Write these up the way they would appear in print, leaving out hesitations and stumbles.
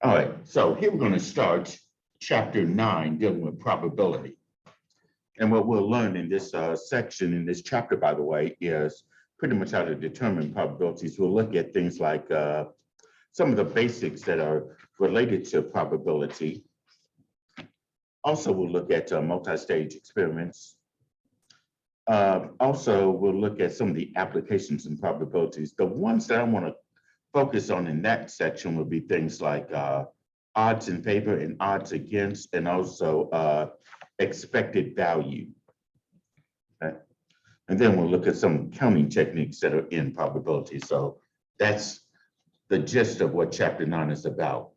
All right, so here we're going to start chapter 9, dealing with probability. And what we'll learn in this section, in this chapter, by the way, is pretty much how to determine probabilities. We'll look at things like some of the basics that are related to probability. Also, we'll look at multi-stage experiments. Also, we'll look at some of the applications in probabilities. The ones that I want to focus on in that section will be things like odds in favor and odds against, and also expected value. Okay? And then we'll look at some counting techniques that are in probability. So that's the gist of what chapter 9 is about.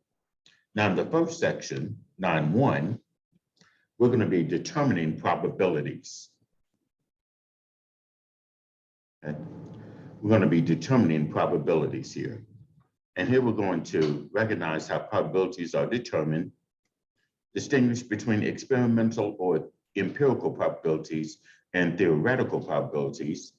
Now, in the first section, 9.1, we're going to be determining probabilities. Okay? We're going to be determining probabilities here. And here we're going to recognize how probabilities are determined, distinguish between experimental or empirical probabilities and theoretical probabilities,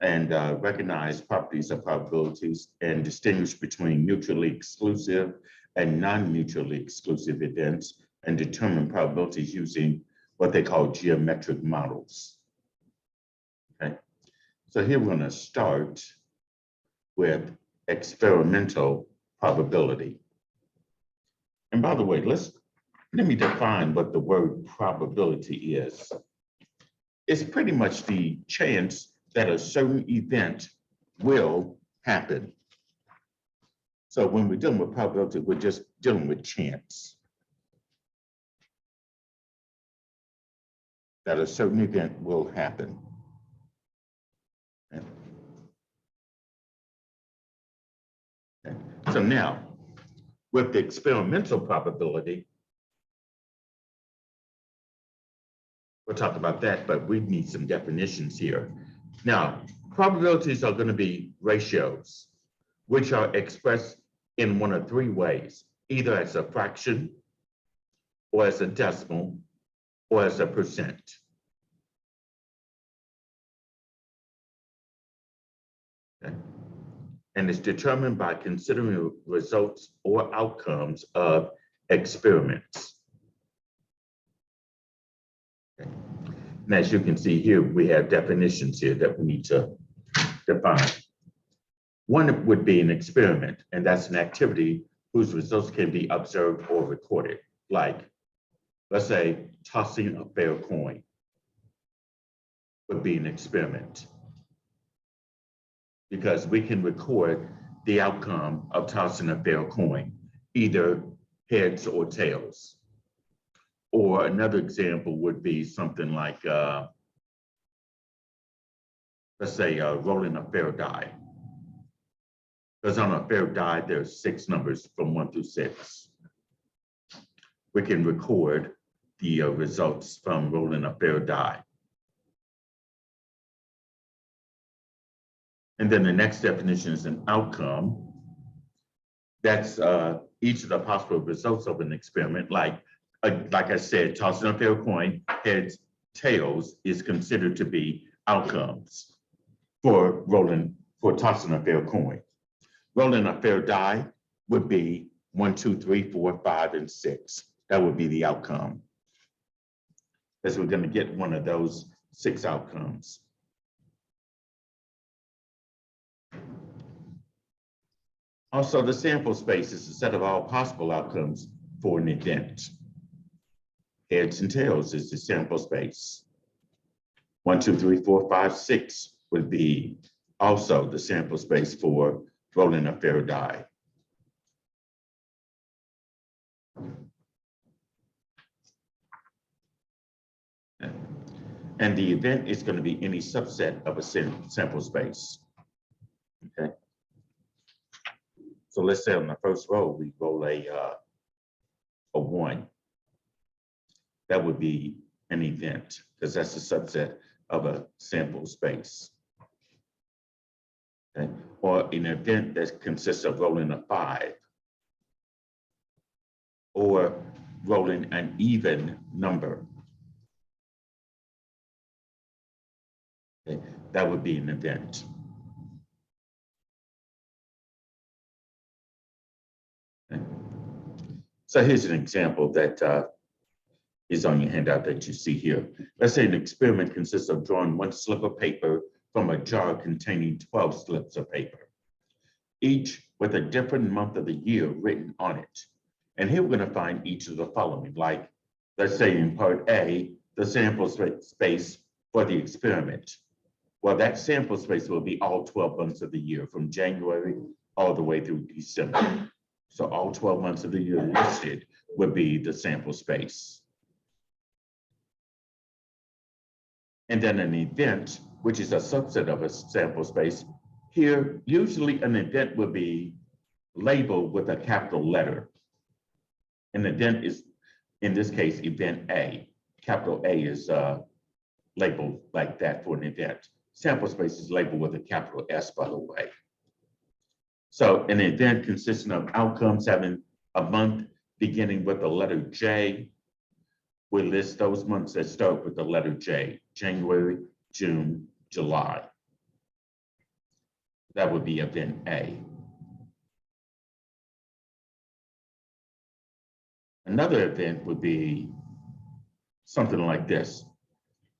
and recognize properties of probabilities and distinguish between mutually exclusive and non-mutually exclusive events, and determine probabilities using what they call geometric models. Okay, so here we're going to start with experimental probability. And by the way, let me define what the word probability is. It's pretty much the chance that a certain event will happen. So when we're dealing with probability, we're just dealing with chance. That a certain event will happen. Okay. So now, with the experimental probability, we'll talk about that, but we need some definitions here. Now, probabilities are going to be ratios, which are expressed in one of three ways, either as a fraction, or as a decimal, or as a percent. Okay. And it's determined by considering results or outcomes of experiments. Okay. And as you can see here, we have definitions here that we need to define. One would be an experiment, and that's an activity whose results can be observed or recorded, like, let's say, tossing a fair coin would be an experiment, because we can record the outcome of tossing a fair coin, either heads or tails. Or another example would be something like, let's say, rolling a fair die. Because on a fair die, there's 6 numbers from 1 through 6. We can record the results from rolling a fair die. And then the next definition is an outcome. That's each of the possible results of an experiment. Like I said, tossing a fair coin, heads, tails is considered to be outcomes for tossing a fair coin. Rolling a fair die would be 1, 2, 3, 4, 5, and 6. That would be the outcome. Because we're going to get one of those 6 outcomes. Also, the sample space is a set of all possible outcomes for an event. Heads and tails is the sample space. 1, 2, 3, 4, 5, 6 would be also the sample space for rolling a fair die. And the event is going to be any subset of a sample space. Okay. So let's say on the first row, we roll a 1. That would be an event, because that's a subset of a sample space. Okay. Or an event that consists of rolling a 5, or rolling an even number. Okay. That would be an event. Okay. So here's an example that is on your handout that you see here. Let's say an experiment consists of drawing one slip of paper from a jar containing 12 slips of paper, each with a different month of the year written on it. And here we're going to find each of the following, like, let's say in part A, the sample space for the experiment. Well, that sample space will be all 12 months of the year, from January all the way through December. So all 12 months of the year listed would be the sample space. And then an event, which is a subset of a sample space. Here, usually an event would be labeled with a capital letter. An event is, in this case, event A. Capital A is labeled like that for an event. Sample space is labeled with a capital S, by the way. So an event consisting of outcomes having a month beginning with the letter J. We list those months that start with the letter J: January, June, July. That would be event A. Another event would be something like this: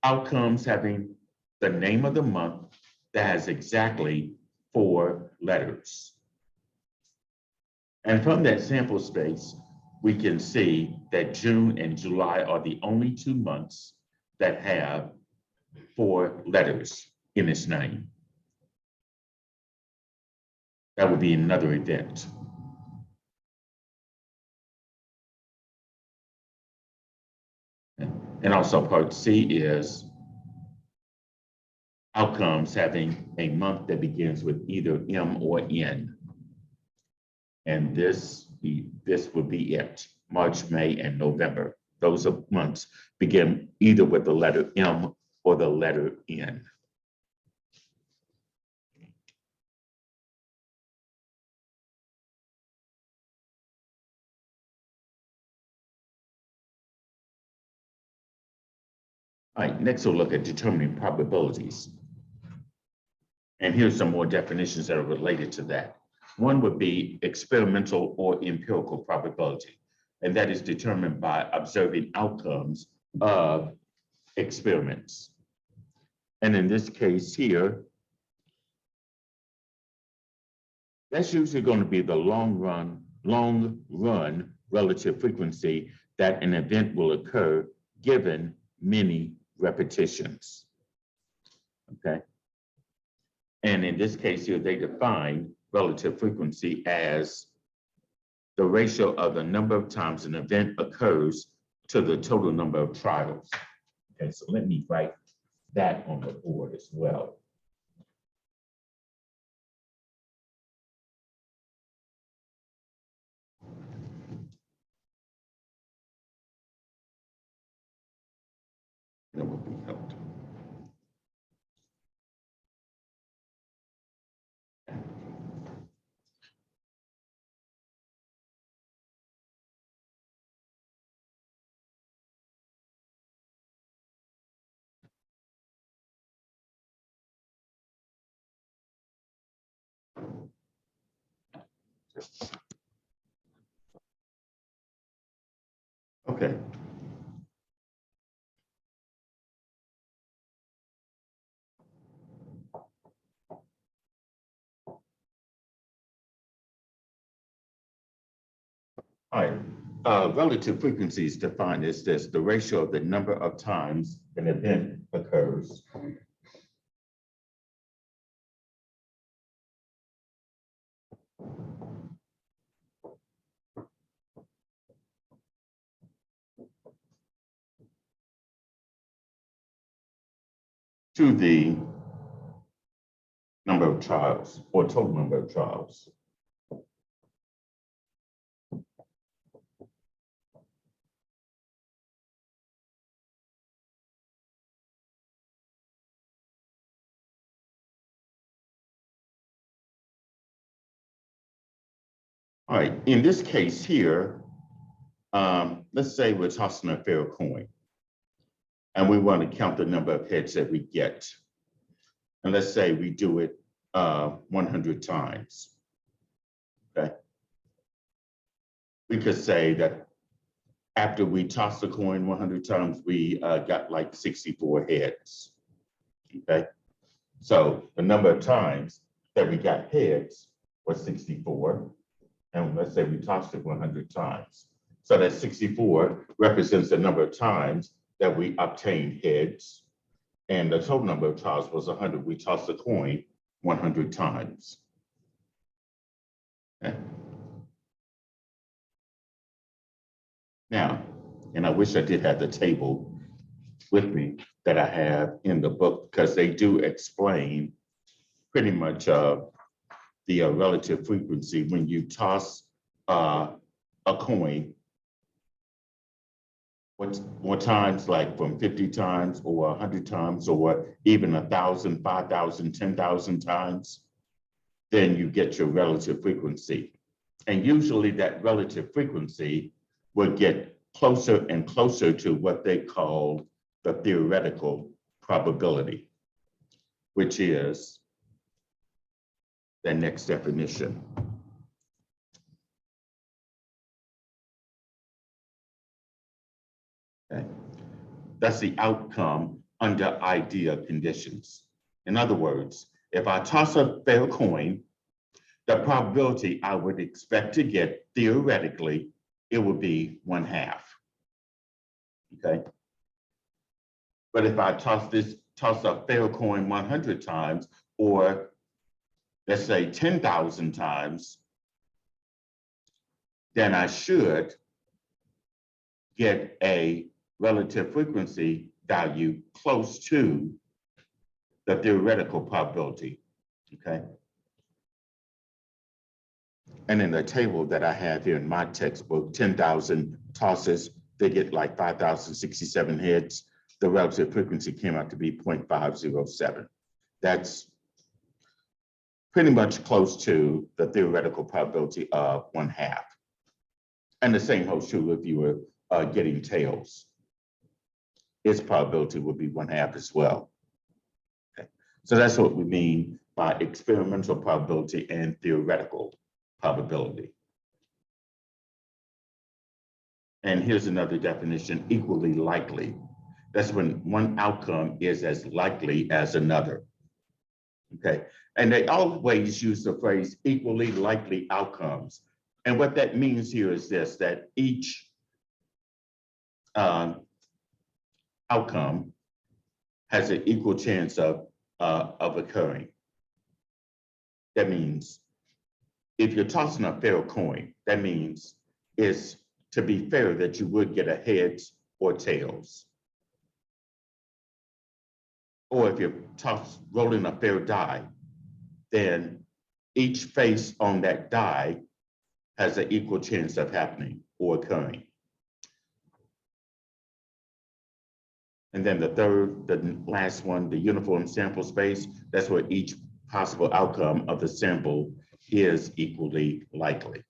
outcomes having the name of the month that has exactly 4 letters. And from that sample space, we can see that June and July are the only 2 months that have 4 letters in its name. That would be another event. And also part C is outcomes having a month that begins with either M or N. And this would be it: March, May, and November. Those are months begin either with the letter M or the letter N. All right, next we'll look at determining probabilities. And here's some more definitions that are related to that. One would be experimental or empirical probability, and that is determined by observing outcomes of experiments. And in this case here, that's usually going to be the long run relative frequency that an event will occur given many repetitions. Okay. And in this case here, they define relative frequency as the ratio of the number of times an event occurs to the total number of trials. Okay, so let me write that on the board as well. That would be helpful. Okay. All right. Relative frequency is defined as this: the ratio of the number of times an event occurs to the number of trials, or total number of trials. All right, in this case here, let's say we're tossing a fair coin and we want to count the number of heads that we get. And let's say we do it 100 times, okay? we could say that after we tossed the coin 100 times, we got like 64 heads, okay? So the number of times that we got heads was 64, and let's say we tossed it 100 times. So that 64 represents the number of times that we obtained heads, and the total number of times was 100. We tossed the coin 100 times. Okay. Now, and I wish I did have the table with me that I have in the book, because they do explain pretty much the relative frequency when you toss a coin. What times, like from 50 times or 100 times or even 1,000, 5,000, 10,000 times, then you get your relative frequency. And usually that relative frequency will get closer and closer to what they call the theoretical probability, which is the next definition. Okay. That's the outcome under ideal conditions. In other words, if I toss a fair coin, the probability I would expect to get theoretically, it would be 1/2. Okay. But if I toss a fair coin 100 times, or let's say 10,000 times, then I should get a relative frequency value close to the theoretical probability, okay? And in the table that I have here in my textbook, 10,000 tosses, they get like 5,067 heads. The relative frequency came out to be 0.507. That's pretty much close to the theoretical probability of 1/2. And the same holds true if you were getting tails. Its probability would be 1/2 as well. Okay. So that's what we mean by experimental probability and theoretical probability. And here's another definition: equally likely. That's when one outcome is as likely as another. Okay, and they always use the phrase equally likely outcomes. And what that means here is this, that each outcome has an equal chance of occurring. That means if you're tossing a fair coin, that means it's to be fair that you would get a heads or tails. Or if you're rolling a fair die, then each face on that die has an equal chance of happening or occurring. And then the last one, the uniform sample space, that's where each possible outcome of the sample is equally likely.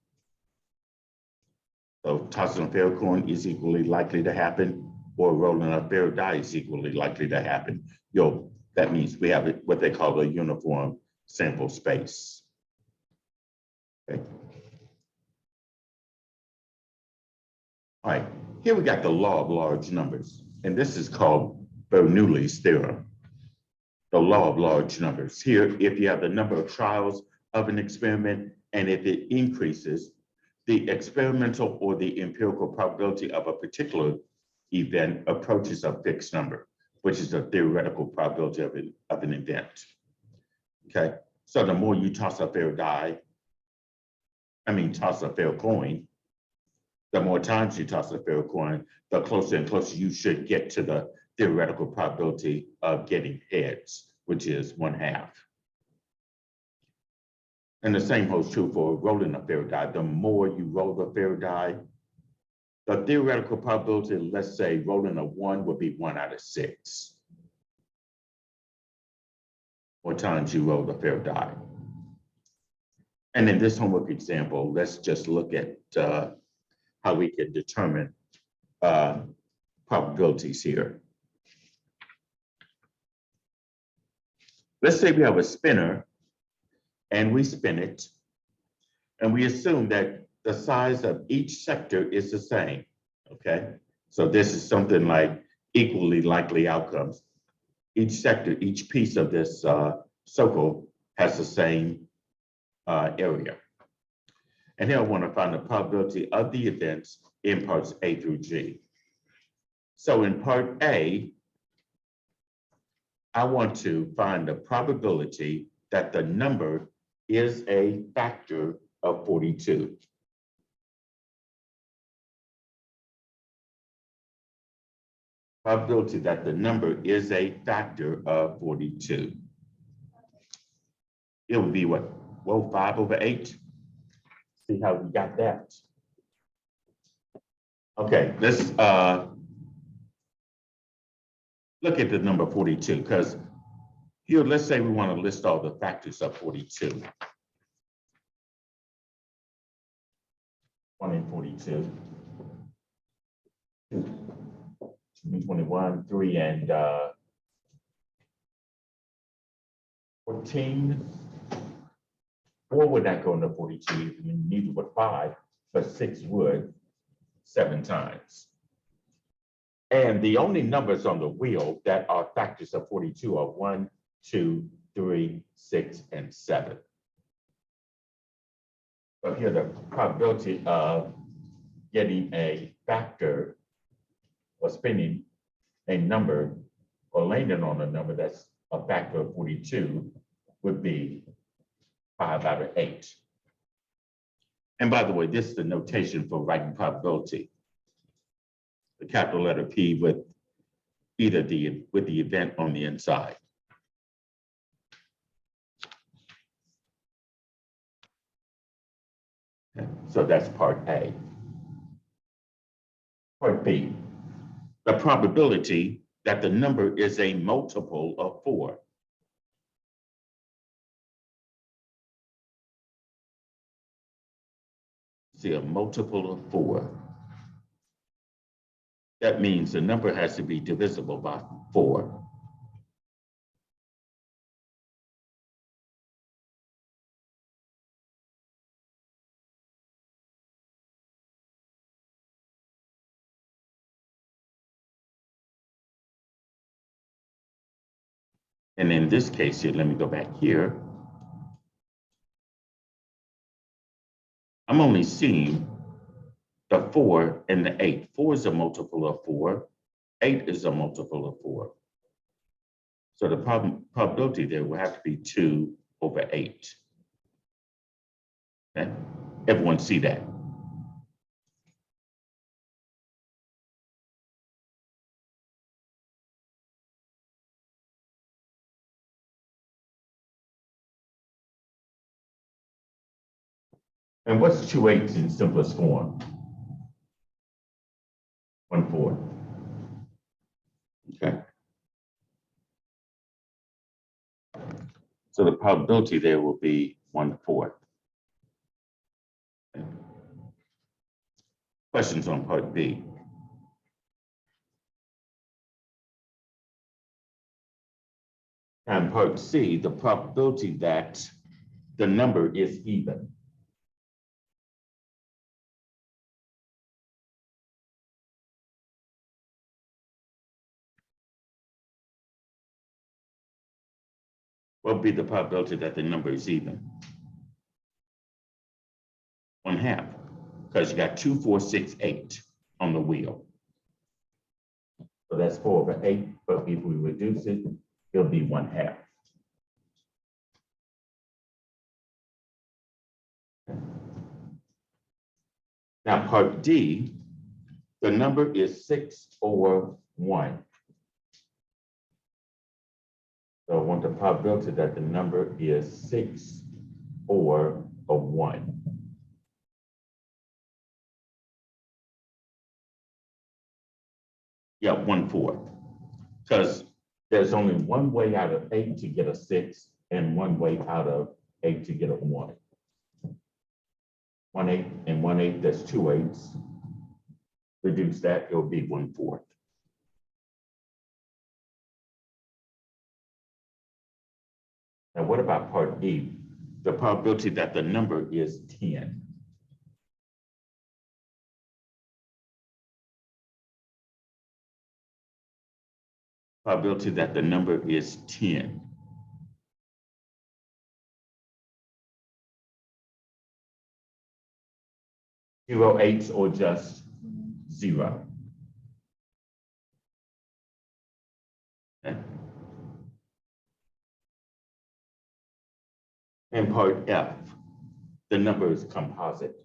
So tossing a fair coin is equally likely to happen, or rolling a fair die is equally likely to happen. That means we have what they call a uniform sample space. Okay. All right, here we got the law of large numbers, and this is called Bernoulli's theorem. The law of large numbers. Here, if you have the number of trials of an experiment, and if it increases, the experimental or the empirical probability of a particular event approaches a fixed number, which is the theoretical probability of an event. Okay, so the more you toss a fair coin, the more times you toss a fair coin, the closer and closer you should get to the theoretical probability of getting heads, which is 1/2. And the same holds true for rolling a fair die. The more you roll the fair die, the theoretical probability, let's say rolling a 1 would be 1 out of 6. More times you roll the fair die. And in this homework example, let's just look at how we can determine probabilities here. Let's say we have a spinner and we spin it, and we assume that the size of each sector is the same, okay? So this is something like equally likely outcomes. Each sector, each piece of this circle has the same area. And here I want to find the probability of the events in parts A through G. So in part A, I want to find the probability that the number is a factor of 42. Probability that the number is a factor of 42. It would be what? Well, 5/8. See how we got that? Okay, let's look at the number 42, because here, let's say we want to list all the factors of 42. 1 and 42. 21, 3 and 14. 4 would not go into 42, neither would 5, but 6 would 7 times. And the only numbers on the wheel that are factors of 42 are 1, 2, 3, 6, and 7. But here the probability of getting a factor or spinning a number or landing on a number that's a factor of 42 would be 5/8. And by the way, this is the notation for writing probability. The capital letter P with either the event on the inside. Okay, so that's part A. Part B, the probability that the number is a multiple of 4. See, a multiple of 4. That means the number has to be divisible by 4. And in this case here, let me go back here. I'm only seeing the 4 and the 8. 4 is a multiple of 4. 8 is a multiple of 4. So the probability there will have to be 2/8. Okay? Everyone see that? And what's 2/8 in simplest form? 1/4. Okay. So the probability there will be 1/4. Okay. Questions on part B? And part C, the probability that the number is even. What would be the probability that the number is even? 1/2, because you got 2, 4, 6, 8 on the wheel. So that's 4/8, but if we reduce it, it'll be 1/2. Now part D, the number is 6/1. So I want the probability that the number is 6/1. Yeah, 1/4. Because there's only one way out of 8 to get a 6 and one way out of 8 to get a 1. 1/8 and 1/8, that's 2/8. Reduce that, it'll be 1/4. Now, what about part E? The probability that the number is 10. probability that the number is 10. Zero, eights, or just 0. Okay. And part F, the number is composite.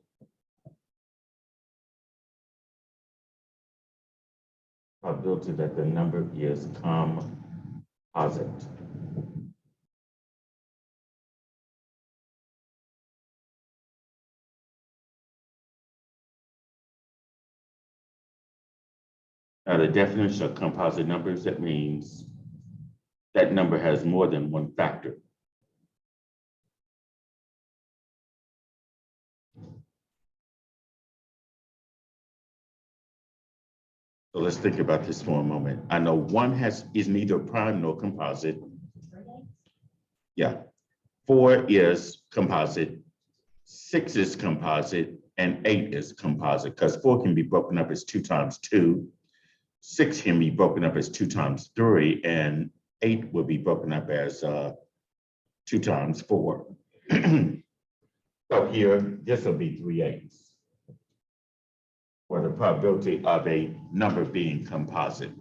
Probability that the number is composite. Now, the definition of composite numbers, that means that number has more than one factor. So let's think about this for a moment. I know one is neither prime nor composite. Yeah. 4 is composite, 6 is composite, and 8 is composite, because 4 can be broken up as 2 times 2, 6 can be broken up as 2 times 3, and 8 will be broken up as 2 times 4. So here, this will be 3/8, for the probability of a number being composite.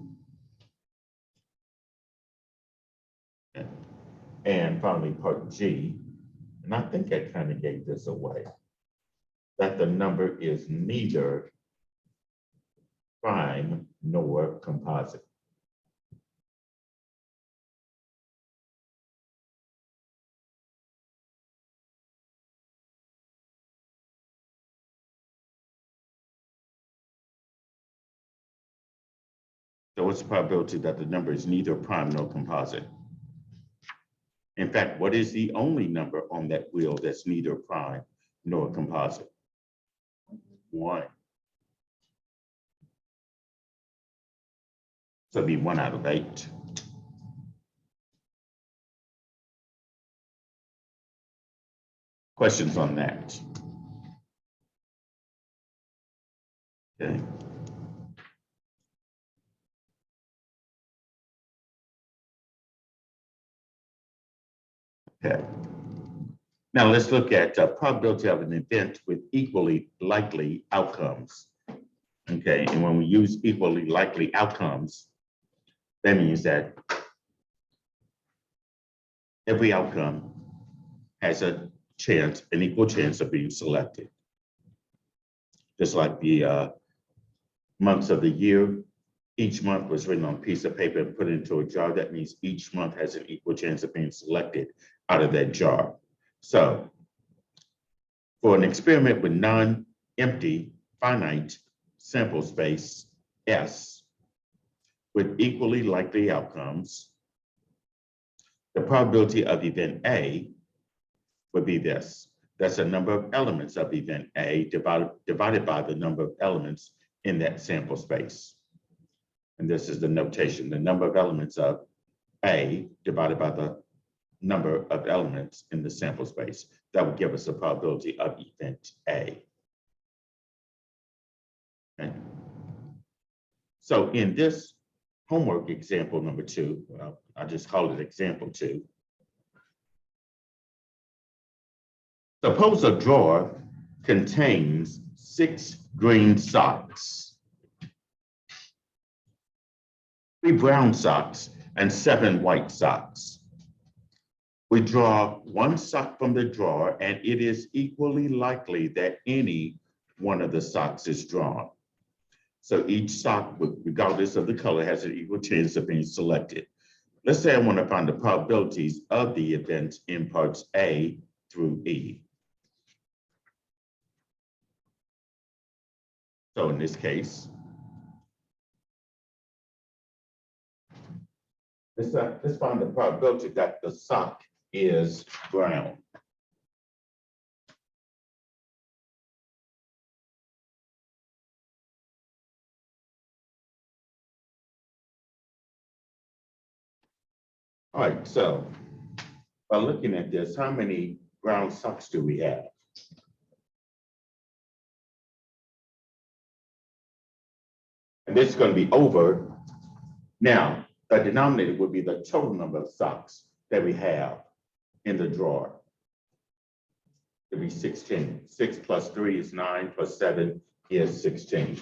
Okay. And finally, part G, and I think I kind of gave this away, that the number is neither prime nor composite. So what's the probability that the number is neither prime nor composite? In fact, what is the only number on that wheel that's neither prime nor composite? 1. So it'd be 1 out of 8. Questions on that? Okay. Okay. Now let's look at probability of an event with equally likely outcomes. Okay, and when we use equally likely outcomes, that means that every outcome has a chance, an equal chance of being selected. Just like the months of the year, each month was written on a piece of paper and put into a jar. That means each month has an equal chance of being selected out of that jar. So for an experiment with non-empty finite sample space S with equally likely outcomes, the probability of event A would be this. That's the number of elements of event A divided by the number of elements in that sample space. And this is the notation, the number of elements of A divided by the number of elements in the sample space. That would give us a probability of event A. Okay. So in this homework example number 2, well, I just call it example 2. Suppose a drawer contains 6 green socks, 3 brown socks, and 7 white socks. We draw 1 sock from the drawer, and it is equally likely that any one of the socks is drawn. So each sock, regardless of the color, has an equal chance of being selected. Let's say I want to find the probabilities of the events in parts A through E. So in this case, let's find the probability that the sock is brown. All right, so by looking at this, how many brown socks do we have? And this is going to be over. Now, The denominator would be the total number of socks that we have in the drawer. It'd be 16. 6 plus 3 is 9, plus 7 is 16.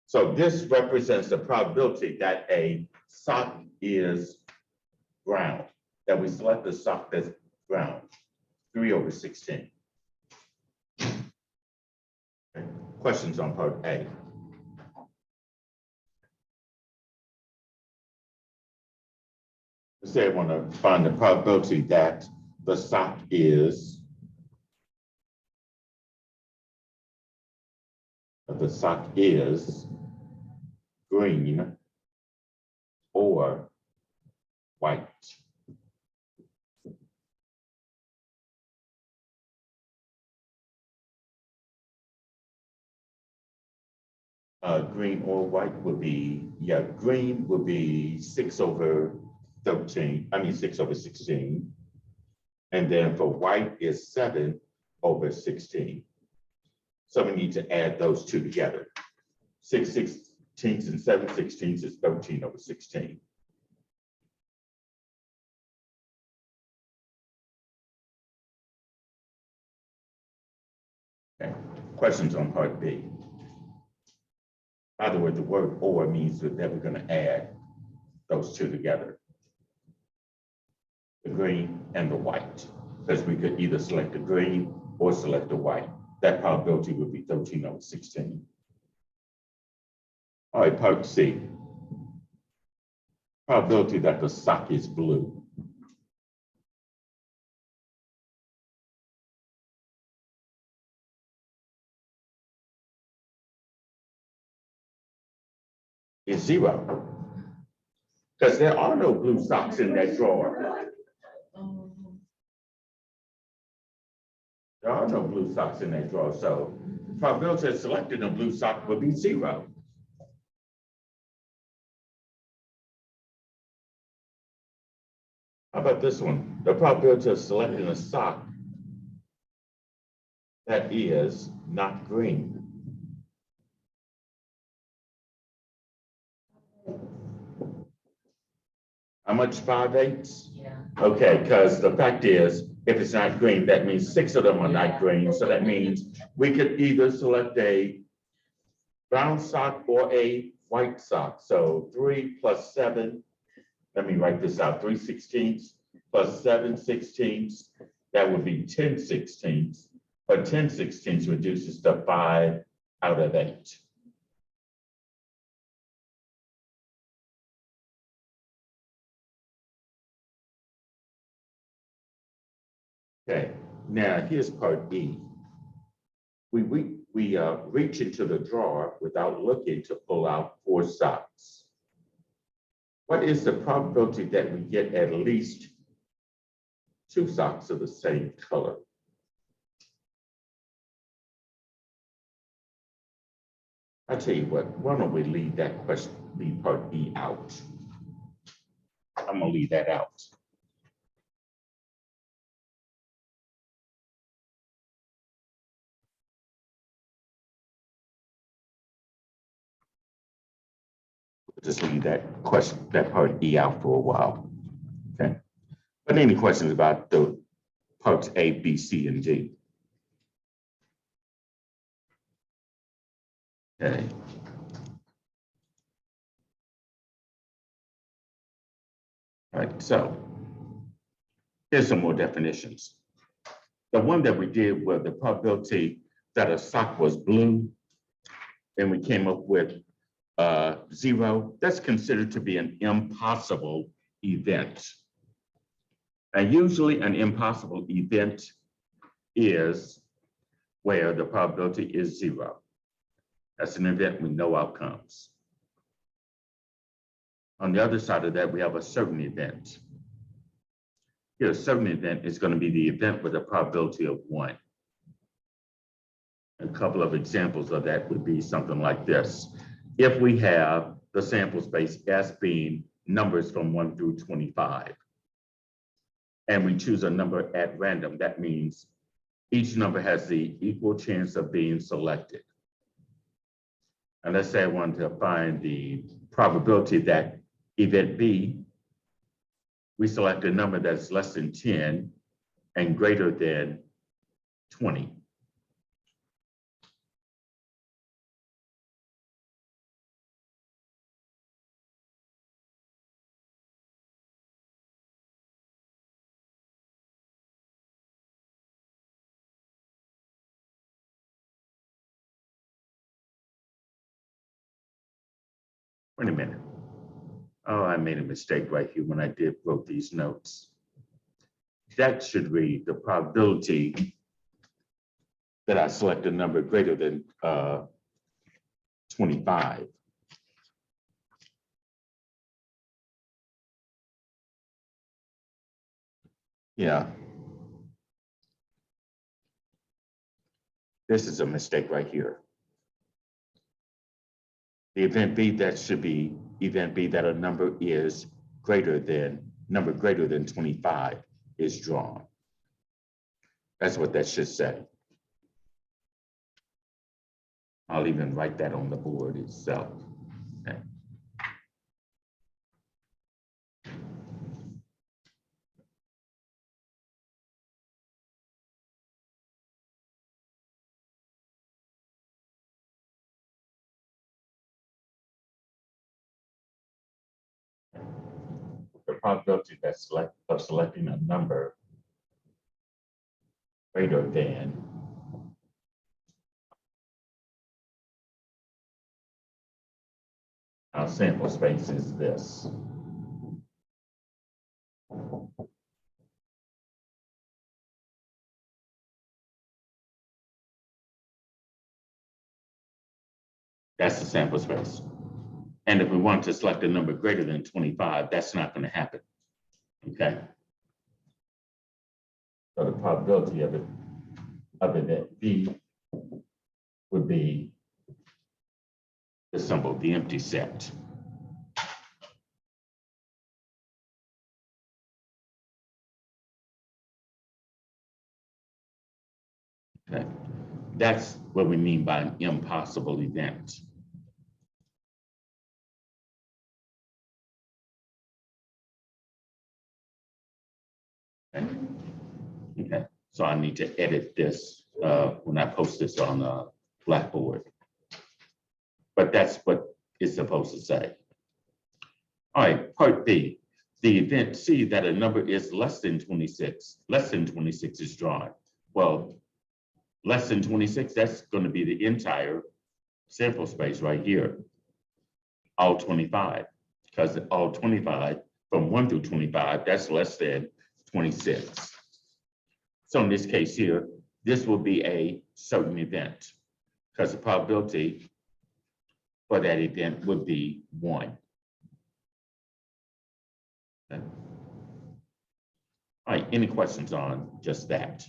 So this represents the probability that a sock is ground, that we select the sock that's ground, 3 over 16. Okay. Questions on part A? Let's say I want to find the probability that the sock is green or white. Green or white would be, green would be 6 over 16. And then for white is 7 over 16. So we need to add those two together. 6 sixteenths and 7 sixteenths is 13 over 16. Okay. Questions on part B? By the way, the word or means that we're going to add those two together, the green and the white, because we could either select the green or select the white. That probability would be 13 over 16. All right, part C. Probability that the sock is blue. Is 0. Because there are no blue socks in that drawer. There are no blue socks in that drawer, so the probability of selecting a blue sock would be 0. How about this one? The probability of selecting a sock that is not green. How much? 5/8? Yeah. Okay, because the fact is, if it's not green, that means 6 of them are not green. So that means we could either select a brown sock or a white sock. So 3 plus 7, let me write this out, 3 sixteenths plus 7 sixteenths, that would be 10 sixteenths. But 10 sixteenths reduces to 5 out of 8. Okay, now here's part B. We reach into the drawer without looking to pull out 4 socks. What is the probability that we get at least 2 socks of the same color? I tell you what, why don't we leave that question, leave part B out? I'm gonna leave that out. Just leave that question, that part E out for a while. Okay. But any questions about the parts A, B, C, and D? Okay. All right, so here's some more definitions. The one that we did was the probability that a sock was blue, and we came up with 0. That's considered to be an impossible event. And usually an impossible event is where the probability is 0. That's an event with no outcomes. On the other side of that, we have a certain event. Here, a certain event is going to be the event with a probability of 1. A couple of examples of that would be something like this. If we have the sample space S being numbers from 1 through 25, and we choose a number at random, that means each number has the equal chance of being selected. And let's say I wanted to find the probability that Event B, we select a number that's less than 10 and greater than 20. Wait a minute. Oh, I made a mistake right here when I wrote these notes. That should read the probability that I select a number greater than 25. Yeah. This is a mistake right here. The event B, that should be event B that a number greater than 25 is drawn. That's what that should say. I'll even write that on the board itself. Okay. The probability of selecting a number greater than our sample space is this. That's the sample space. And if we want to select a number greater than 25, that's not going to happen. Okay. So the probability of event B would be the symbol, the empty set. Okay. That's what we mean by an impossible event. Okay, so I need to edit this when I post this on Blackboard. But that's what it's supposed to say. All right, part B. The event C that a number is less than 26 is drawn. Well, less than 26, that's going to be the entire sample space right here. All 25, because all 25 from 1 through 25, that's less than 26. So in this case here, this will be a certain event because the probability for that event would be 1. Okay. All right, any questions on just that?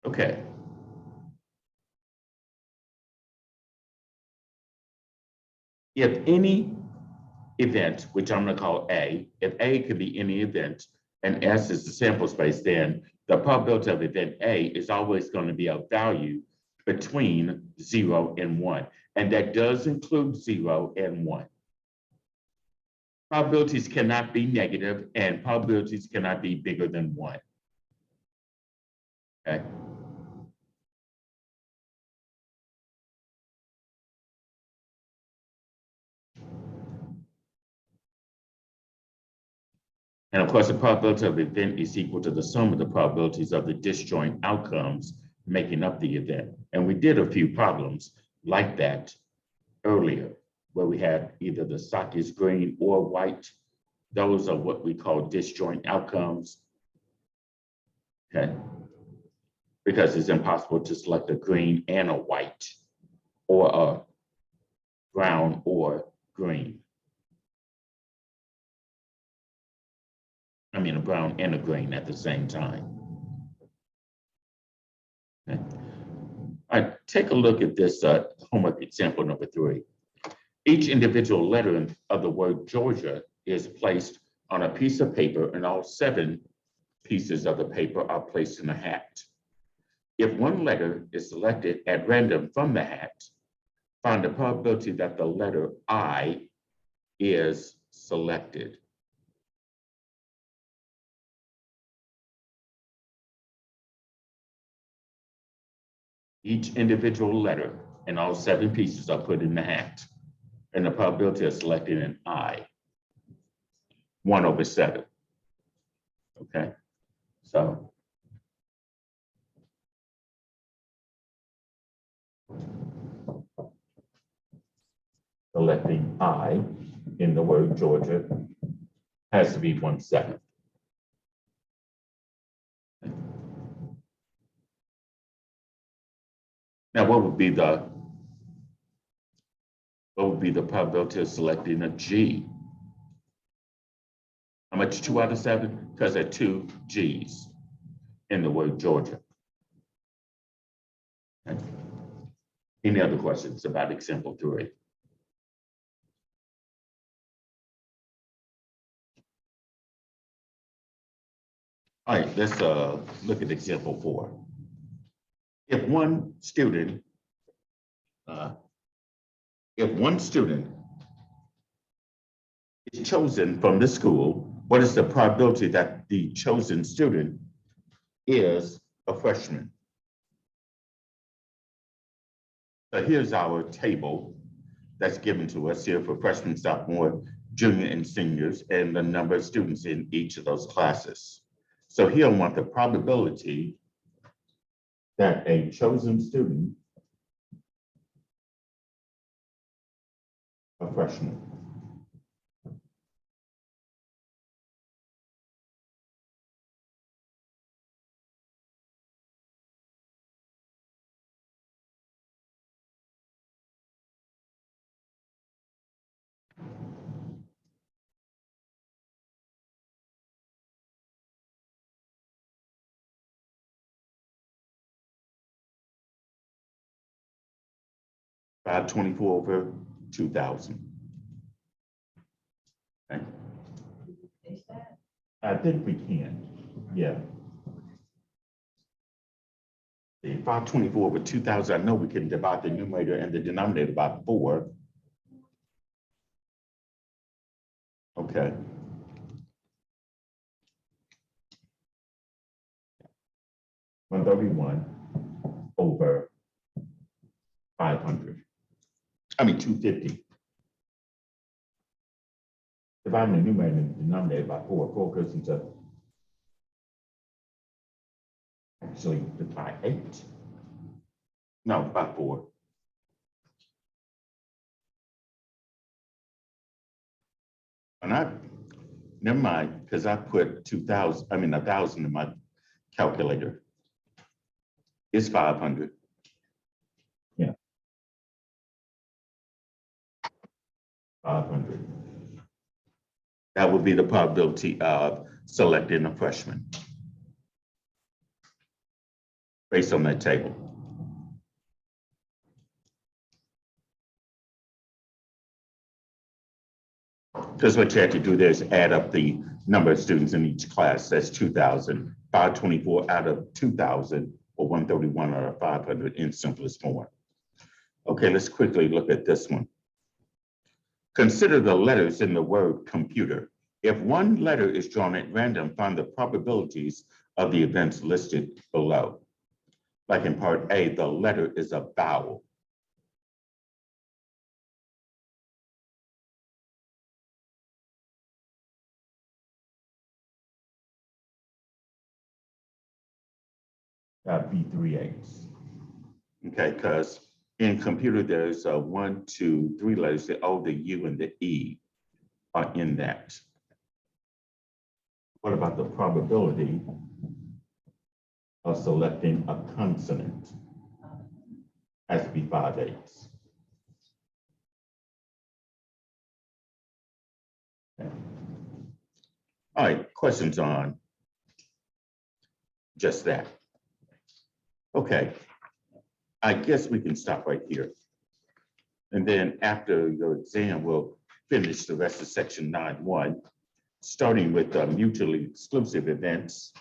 Okay. If any event, which I'm going to call A, if A could be any event and S is the sample space, then the probability of event A is always going to be a value between 0 and 1. And that does include 0 and 1. Probabilities cannot be negative and probabilities cannot be bigger than 1. Okay. And of course, the probability of event is equal to the sum of the probabilities of the disjoint outcomes making up the event. And we did a few problems like that earlier, where we had either the sock is green or white. Those are what we call disjoint outcomes. Okay. Because it's impossible to select a green and a white, or a brown or green. I mean, a brown and a green at the same time. Okay. All right, take a look at this homework example number 3. Each individual letter of the word Georgia is placed on a piece of paper, and all 7 pieces of the paper are placed in a hat. If one letter is selected at random from the hat, Find the probability that the letter I is selected. Each individual letter in all 7 pieces are put in the hat, and the probability of selecting an I, 1/7. Okay, so selecting I in the word Georgia has to be 1/7. Now, what would be the probability of selecting a G? How much? 2/7? Because there are 2 G's in the word Georgia. Okay. Any other questions about example 3? All right, let's look at example 4. If one student is chosen from the school, what is the probability that the chosen student is a freshman? So here's our table that's given to us here for freshmen, sophomore, junior, and seniors, and the number of students in each of those classes. So here I want the probability that a chosen student, a freshman, by 24/2000. Okay. I think we can, yeah. The 524/2000, I know we can divide the numerator and the denominator by 4. Okay. $131 over 500. I mean 250. Dividing the numerator and the denominator by 4. 4 goes into actually by 8. No, by 4. And never mind, because I put 1,000 in my calculator. It's 500. Yeah. 500. That would be the probability of selecting a freshman based on that table. Because what you have to do there is add up the number of students in each class. That's 2,000. 524 out of 2,000 or 131 out of 500 in simplest form. Okay, let's quickly look at this one. Consider the letters in the word computer. If one letter is drawn at random, find the probabilities of the events listed below. Like in part A, the letter is a vowel. That'd be 3/8. Okay, because in computer, there's 1, 2, 3 letters. The O, the U, and the E are in that. What about the probability of selecting a consonant? Has to be 5/8. Okay. All right, questions on just that? Okay, I guess we can stop right here. And then after your exam, we'll finish the rest of section 9.1, starting with mutually exclusive events